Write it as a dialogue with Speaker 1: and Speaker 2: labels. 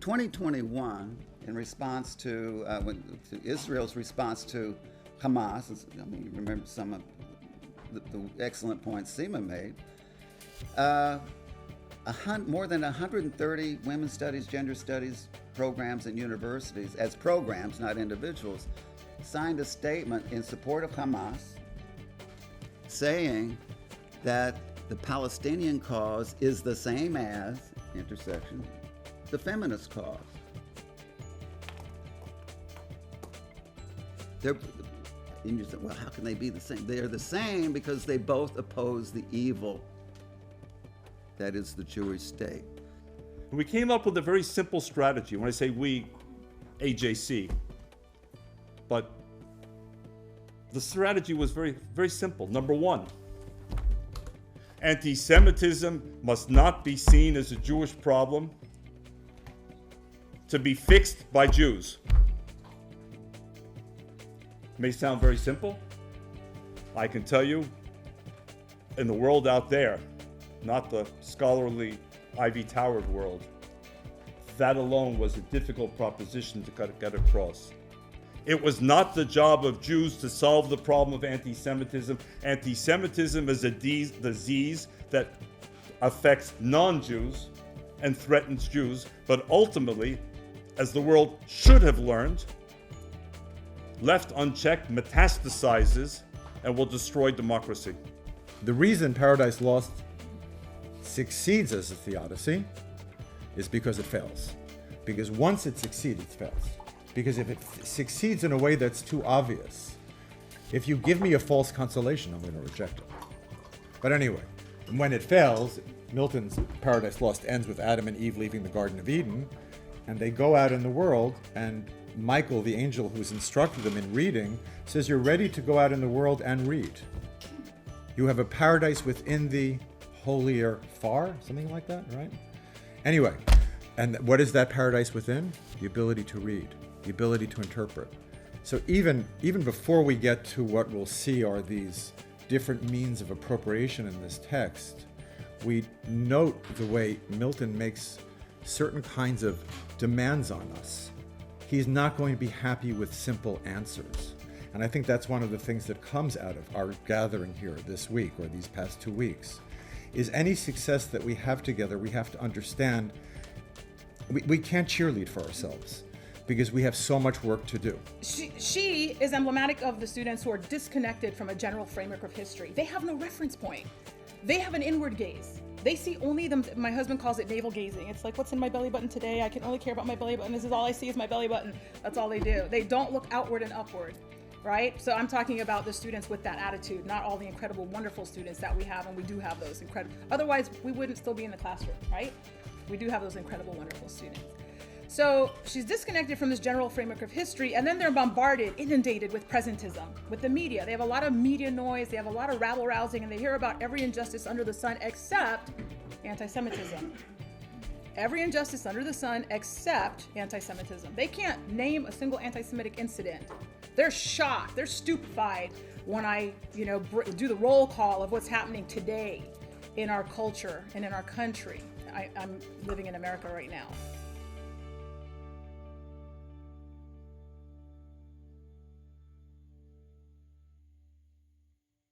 Speaker 1: 2021, in response to Israel's response to Hamas, I mean, you remember some of the excellent points Seema made, more than 130 women's studies, gender studies programs in universities, as programs, not individuals, signed a statement in support of Hamas saying that the Palestinian cause is the same as, intersection, the feminist cause. And you say, well, how can they be the same? They are the same because they both oppose the evil that is the Jewish state.
Speaker 2: We came up with a very simple strategy. When I say we, AJC, but the strategy was very, very simple. Number one, anti-Semitism must not be seen as a Jewish problem to be fixed by Jews. May sound very simple. I can tell you, in the world out there, not the scholarly ivy-towered world, that alone was a difficult proposition to get across. It was not the job of Jews to solve the problem of anti-Semitism. Anti-Semitism is a disease that affects non-Jews and threatens Jews, but ultimately, as the world should have learned, left unchecked metastasizes and will destroy democracy.
Speaker 3: The reason Paradise Lost succeeds as a theodicy is because it fails. Because once it succeeds, it fails. Because if it succeeds in a way that's too obvious, if you give me a false consolation, I'm going to reject it. But anyway, when it fails, Milton's Paradise Lost ends with Adam and Eve leaving the Garden of Eden, and they go out in the world, and Michael, the angel who's instructed them in reading, says, you're ready to go out in the world and read. You have a paradise within the holier far, something like that, right? Anyway, and what is that paradise within? The ability to read, the ability to interpret. So even before we get to what we'll see are these different means of appropriation in this text, we note the way Milton makes certain kinds of demands on us. He's not going to be happy with simple answers. And I think that's one of the things that comes out of our gathering here this week or these past 2 weeks, is any success that we have together, we have to understand we can't cheerlead for ourselves because we have so much work to do.
Speaker 4: She is emblematic of the students who are disconnected from a general framework of history. They have no reference point. They have an inward gaze. They see only them. My husband calls it navel gazing. It's like, what's in my belly button today? I can only care about my belly button. This is all I see is my belly button. That's all they do. They don't look outward and upward, right? So I'm talking about the students with that attitude, not all the incredible, wonderful students that we have, and we do have those incredible. Otherwise, we wouldn't still be in the classroom, right? We do have those incredible, wonderful students. So she's disconnected from this general framework of history, and then they're bombarded, inundated with presentism, with the media. They have a lot of media noise, they have a lot of rabble-rousing, and they hear about every injustice under the sun except anti-Semitism. Every injustice under the sun except anti-Semitism. They can't name a single anti-Semitic incident. They're shocked, they're stupefied when I, do the roll call of what's happening today in our culture and in our country. I'm living in America right now.